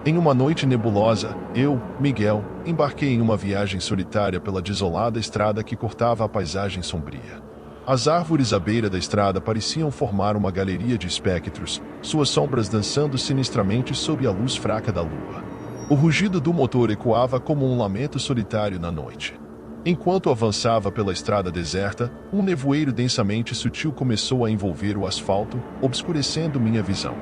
Em uma noite nebulosa, eu, Miguel, embarquei em uma viagem solitária pela desolada estrada que cortava a paisagem sombria. As árvores à beira da estrada pareciam formar uma galeria de espectros, suas sombras dançando sinistramente sob a luz fraca da lua. O rugido do motor ecoava como um lamento solitário na noite. Enquanto avançava pela estrada deserta, um nevoeiro densamente sutil começou a envolver o asfalto, obscurecendo minha visão.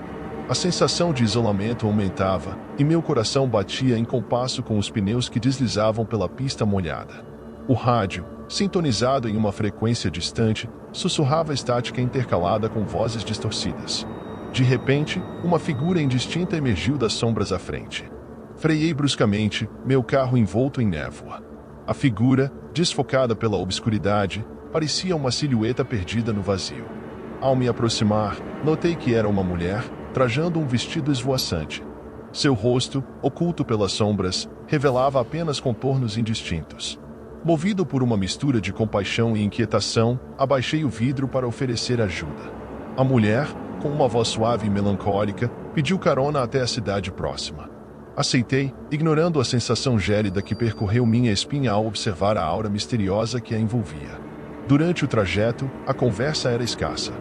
A sensação de isolamento aumentava, e meu coração batia em compasso com os pneus que deslizavam pela pista molhada. O rádio, sintonizado em uma frequência distante, sussurrava estática intercalada com vozes distorcidas. De repente, uma figura indistinta emergiu das sombras à frente. Freiei bruscamente, meu carro envolto em névoa. A figura, desfocada pela obscuridade, parecia uma silhueta perdida no vazio. Ao me aproximar, notei que era uma mulher, trajando um vestido esvoaçante. Seu rosto, oculto pelas sombras, revelava apenas contornos indistintos. Movido por uma mistura de compaixão e inquietação, abaixei o vidro para oferecer ajuda. A mulher, com uma voz suave e melancólica, pediu carona até a cidade próxima. Aceitei, ignorando a sensação gélida que percorreu minha espinha ao observar a aura misteriosa que a envolvia. Durante o trajeto, a conversa era escassa.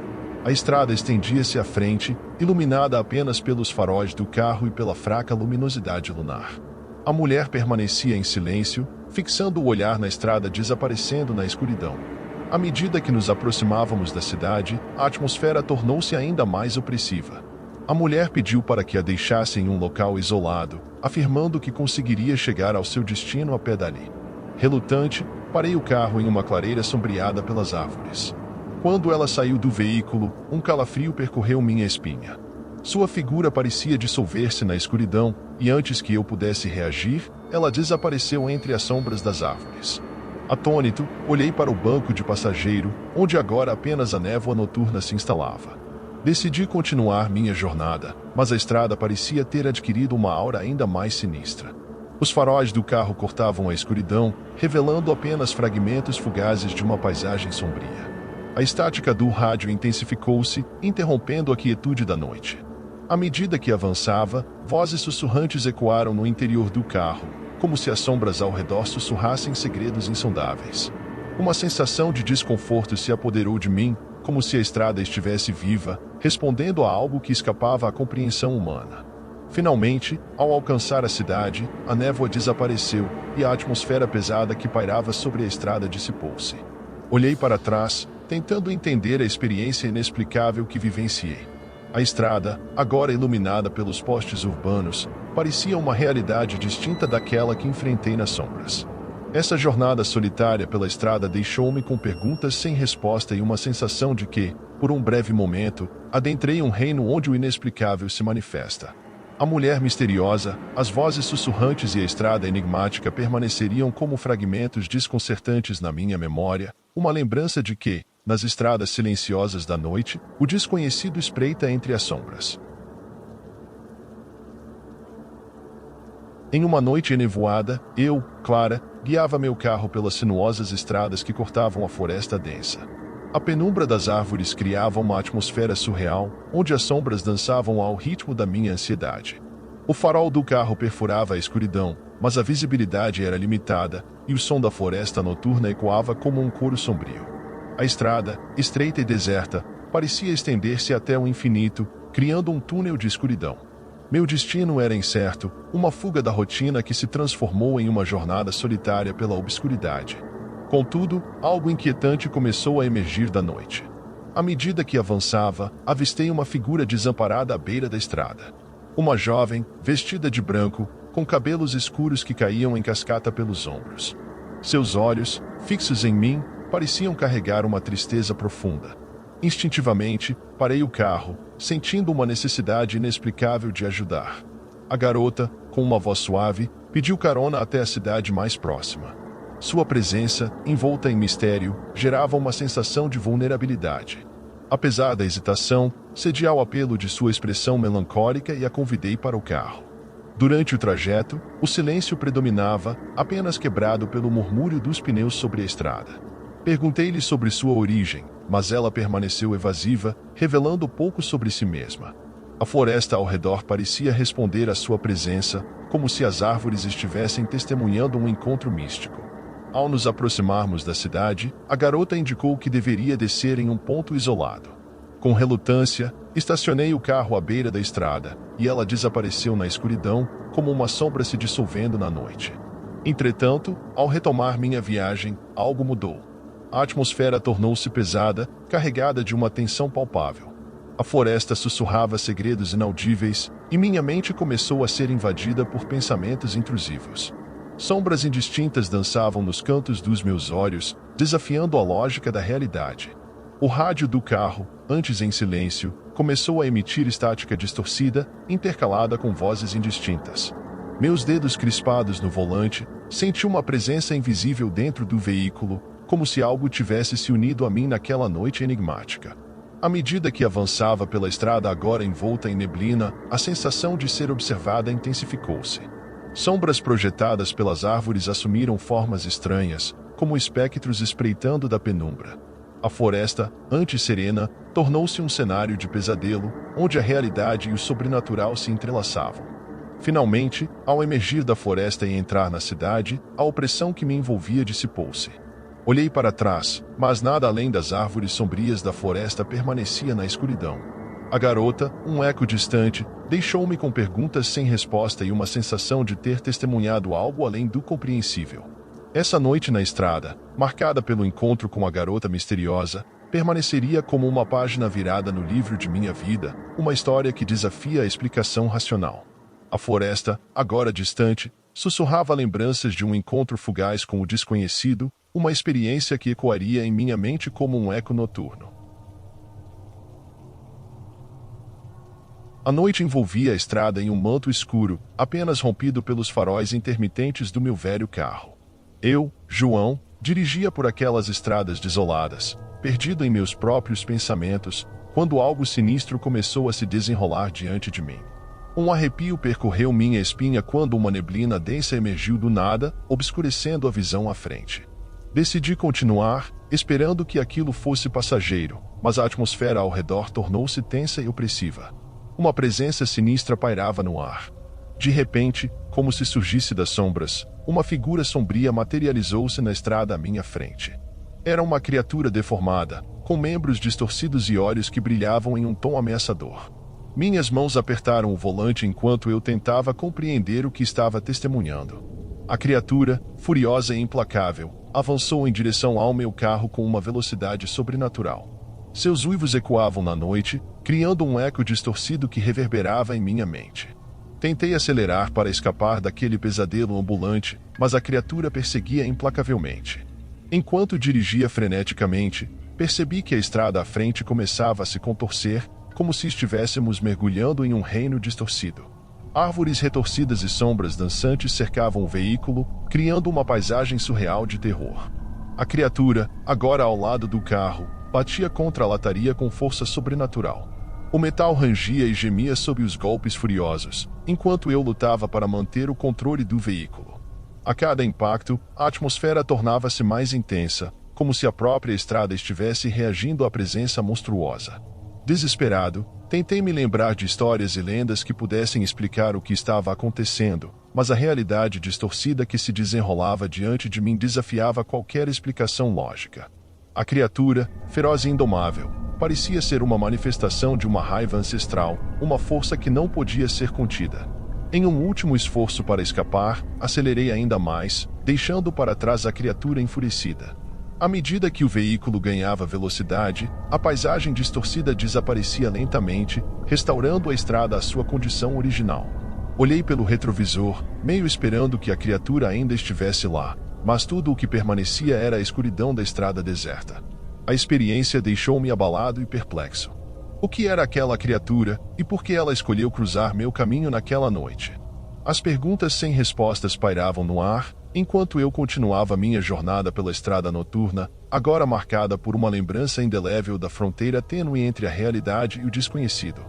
A estrada estendia-se à frente, iluminada apenas pelos faróis do carro e pela fraca luminosidade lunar. A mulher permanecia em silêncio, fixando o olhar na estrada desaparecendo na escuridão. À medida que nos aproximávamos da cidade, a atmosfera tornou-se ainda mais opressiva. A mulher pediu para que a deixasse em um local isolado, afirmando que conseguiria chegar ao seu destino a pé dali. Relutante, parei o carro em uma clareira sombreada pelas árvores. Quando ela saiu do veículo, um calafrio percorreu minha espinha. Sua figura parecia dissolver-se na escuridão, e antes que eu pudesse reagir, ela desapareceu entre as sombras das árvores. Atônito, olhei para o banco de passageiro, onde agora apenas a névoa noturna se instalava. Decidi continuar minha jornada, mas a estrada parecia ter adquirido uma aura ainda mais sinistra. Os faróis do carro cortavam a escuridão, revelando apenas fragmentos fugazes de uma paisagem sombria. A estática do rádio intensificou-se, interrompendo a quietude da noite. À medida que avançava, vozes sussurrantes ecoaram no interior do carro, como se as sombras ao redor sussurrassem segredos insondáveis. Uma sensação de desconforto se apoderou de mim, como se a estrada estivesse viva, respondendo a algo que escapava à compreensão humana. Finalmente, ao alcançar a cidade, a névoa desapareceu e a atmosfera pesada que pairava sobre a estrada dissipou-se. Olhei para trás, tentando entender a experiência inexplicável que vivenciei. A estrada, agora iluminada pelos postes urbanos, parecia uma realidade distinta daquela que enfrentei nas sombras. Essa jornada solitária pela estrada deixou-me com perguntas sem resposta e uma sensação de que, por um breve momento, adentrei um reino onde o inexplicável se manifesta. A mulher misteriosa, as vozes sussurrantes e a estrada enigmática permaneceriam como fragmentos desconcertantes na minha memória, uma lembrança de que, nas estradas silenciosas da noite, o desconhecido espreita entre as sombras. Em uma noite enevoada, eu, Clara, guiava meu carro pelas sinuosas estradas que cortavam a floresta densa. A penumbra das árvores criava uma atmosfera surreal, onde as sombras dançavam ao ritmo da minha ansiedade. O farol do carro perfurava a escuridão, mas a visibilidade era limitada, e o som da floresta noturna ecoava como um coro sombrio. A estrada, estreita e deserta, parecia estender-se até o infinito, criando um túnel de escuridão. Meu destino era incerto, uma fuga da rotina que se transformou em uma jornada solitária pela obscuridade. Contudo, algo inquietante começou a emergir da noite. À medida que avançava, avistei uma figura desamparada à beira da estrada. Uma jovem, vestida de branco, com cabelos escuros que caíam em cascata pelos ombros. Seus olhos, fixos em mim, pareciam carregar uma tristeza profunda. Instintivamente, parei o carro, sentindo uma necessidade inexplicável de ajudar. A garota, com uma voz suave, pediu carona até a cidade mais próxima. Sua presença, envolta em mistério, gerava uma sensação de vulnerabilidade. Apesar da hesitação, cedi ao apelo de sua expressão melancólica e a convidei para o carro. Durante o trajeto, o silêncio predominava, apenas quebrado pelo murmúrio dos pneus sobre a estrada. Perguntei-lhe sobre sua origem, mas ela permaneceu evasiva, revelando pouco sobre si mesma. A floresta ao redor parecia responder à sua presença, como se as árvores estivessem testemunhando um encontro místico. Ao nos aproximarmos da cidade, a garota indicou que deveria descer em um ponto isolado. Com relutância, estacionei o carro à beira da estrada, e ela desapareceu na escuridão, como uma sombra se dissolvendo na noite. Entretanto, ao retomar minha viagem, algo mudou. A atmosfera tornou-se pesada, carregada de uma tensão palpável. A floresta sussurrava segredos inaudíveis, e minha mente começou a ser invadida por pensamentos intrusivos. Sombras indistintas dançavam nos cantos dos meus olhos, desafiando a lógica da realidade. O rádio do carro, antes em silêncio, começou a emitir estática distorcida, intercalada com vozes indistintas. Meus dedos crispados no volante, senti uma presença invisível dentro do veículo, como se algo tivesse se unido a mim naquela noite enigmática. À medida que avançava pela estrada agora envolta em neblina, a sensação de ser observada intensificou-se. Sombras projetadas pelas árvores assumiram formas estranhas, como espectros espreitando da penumbra. A floresta, antes serena, tornou-se um cenário de pesadelo, onde a realidade e o sobrenatural se entrelaçavam. Finalmente, ao emergir da floresta e entrar na cidade, a opressão que me envolvia dissipou-se. Olhei para trás, mas nada além das árvores sombrias da floresta permanecia na escuridão. A garota, um eco distante, deixou-me com perguntas sem resposta e uma sensação de ter testemunhado algo além do compreensível. Essa noite na estrada, marcada pelo encontro com a garota misteriosa, permaneceria como uma página virada no livro de minha vida, uma história que desafia a explicação racional. A floresta, agora distante, sussurrava lembranças de um encontro fugaz com o desconhecido, uma experiência que ecoaria em minha mente como um eco noturno. A noite envolvia a estrada em um manto escuro, apenas rompido pelos faróis intermitentes do meu velho carro. Eu, João, dirigia por aquelas estradas desoladas, perdido em meus próprios pensamentos, quando algo sinistro começou a se desenrolar diante de mim. Um arrepio percorreu minha espinha quando uma neblina densa emergiu do nada, obscurecendo a visão à frente. Decidi continuar, esperando que aquilo fosse passageiro, mas a atmosfera ao redor tornou-se tensa e opressiva. Uma presença sinistra pairava no ar. De repente, como se surgisse das sombras, uma figura sombria materializou-se na estrada à minha frente. Era uma criatura deformada, com membros distorcidos e olhos que brilhavam em um tom ameaçador. Minhas mãos apertaram o volante enquanto eu tentava compreender o que estava testemunhando. A criatura, furiosa e implacável, avançou em direção ao meu carro com uma velocidade sobrenatural. Seus uivos ecoavam na noite, criando um eco distorcido que reverberava em minha mente. Tentei acelerar para escapar daquele pesadelo ambulante, mas a criatura perseguia implacavelmente. Enquanto dirigia freneticamente, percebi que a estrada à frente começava a se contorcer, como se estivéssemos mergulhando em um reino distorcido. Árvores retorcidas e sombras dançantes cercavam o veículo, criando uma paisagem surreal de terror. A criatura, agora ao lado do carro, batia contra a lataria com força sobrenatural. O metal rangia e gemia sob os golpes furiosos, enquanto eu lutava para manter o controle do veículo. A cada impacto, a atmosfera tornava-se mais intensa, como se a própria estrada estivesse reagindo à presença monstruosa. Desesperado, tentei me lembrar de histórias e lendas que pudessem explicar o que estava acontecendo, mas a realidade distorcida que se desenrolava diante de mim desafiava qualquer explicação lógica. A criatura, feroz e indomável, parecia ser uma manifestação de uma raiva ancestral, uma força que não podia ser contida. Em um último esforço para escapar, acelerei ainda mais, deixando para trás a criatura enfurecida. À medida que o veículo ganhava velocidade, a paisagem distorcida desaparecia lentamente, restaurando a estrada à sua condição original. Olhei pelo retrovisor, meio esperando que a criatura ainda estivesse lá, mas tudo o que permanecia era a escuridão da estrada deserta. A experiência deixou-me abalado e perplexo. O que era aquela criatura, e por que ela escolheu cruzar meu caminho naquela noite? As perguntas sem respostas pairavam no ar, enquanto eu continuava minha jornada pela estrada noturna, agora marcada por uma lembrança indelével da fronteira tênue entre a realidade e o desconhecido.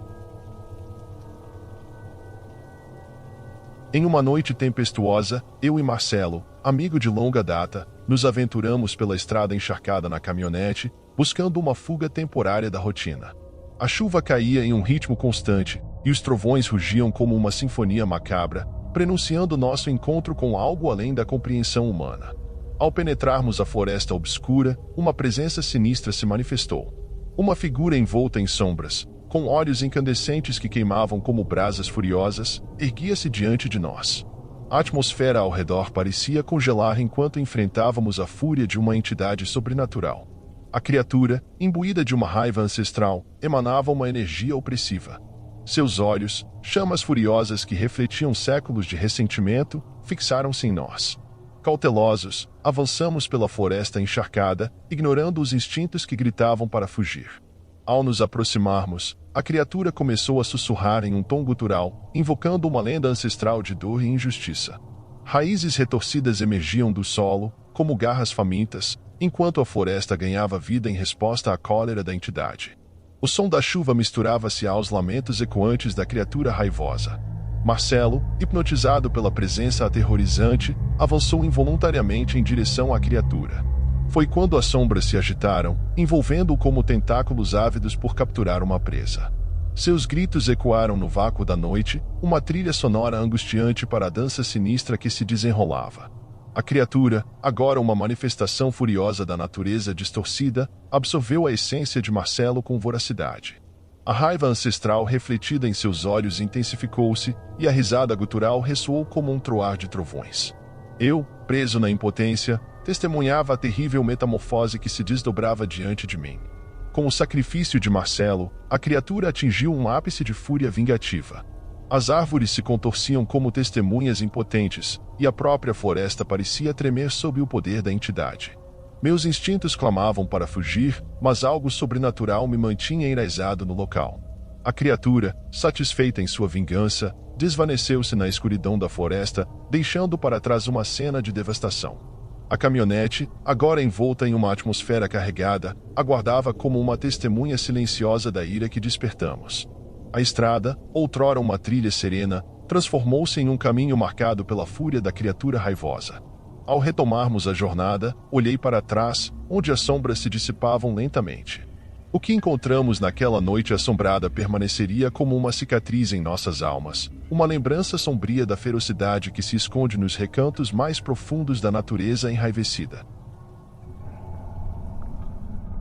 Em uma noite tempestuosa, eu e Marcelo, amigo de longa data, nos aventuramos pela estrada encharcada na caminhonete, buscando uma fuga temporária da rotina. A chuva caía em um ritmo constante, e os trovões rugiam como uma sinfonia macabra, prenunciando nosso encontro com algo além da compreensão humana. Ao penetrarmos a floresta obscura, uma presença sinistra se manifestou. Uma figura envolta em sombras, com olhos incandescentes que queimavam como brasas furiosas, erguia-se diante de nós. A atmosfera ao redor parecia congelar enquanto enfrentávamos a fúria de uma entidade sobrenatural. A criatura, imbuída de uma raiva ancestral, emanava uma energia opressiva. Seus olhos, chamas furiosas que refletiam séculos de ressentimento, fixaram-se em nós. Cautelosos, avançamos pela floresta encharcada, ignorando os instintos que gritavam para fugir. Ao nos aproximarmos, a criatura começou a sussurrar em um tom gutural, invocando uma lenda ancestral de dor e injustiça. Raízes retorcidas emergiam do solo, como garras famintas, enquanto a floresta ganhava vida em resposta à cólera da entidade. O som da chuva misturava-se aos lamentos ecoantes da criatura raivosa. Marcelo, hipnotizado pela presença aterrorizante, avançou involuntariamente em direção à criatura. Foi quando as sombras se agitaram, envolvendo-o como tentáculos ávidos por capturar uma presa. Seus gritos ecoaram no vácuo da noite, uma trilha sonora angustiante para a dança sinistra que se desenrolava. A criatura, agora uma manifestação furiosa da natureza distorcida, absorveu a essência de Marcelo com voracidade. A raiva ancestral refletida em seus olhos intensificou-se, e a risada gutural ressoou como um troar de trovões. Eu, preso na impotência, testemunhava a terrível metamorfose que se desdobrava diante de mim. Com o sacrifício de Marcelo, a criatura atingiu um ápice de fúria vingativa. As árvores se contorciam como testemunhas impotentes, e a própria floresta parecia tremer sob o poder da entidade. Meus instintos clamavam para fugir, mas algo sobrenatural me mantinha enraizado no local. A criatura, satisfeita em sua vingança, desvaneceu-se na escuridão da floresta, deixando para trás uma cena de devastação. A caminhonete, agora envolta em uma atmosfera carregada, aguardava como uma testemunha silenciosa da ira que despertamos. A estrada, outrora uma trilha serena, transformou-se em um caminho marcado pela fúria da criatura raivosa. Ao retomarmos a jornada, olhei para trás, onde as sombras se dissipavam lentamente. O que encontramos naquela noite assombrada permaneceria como uma cicatriz em nossas almas, uma lembrança sombria da ferocidade que se esconde nos recantos mais profundos da natureza enraivecida.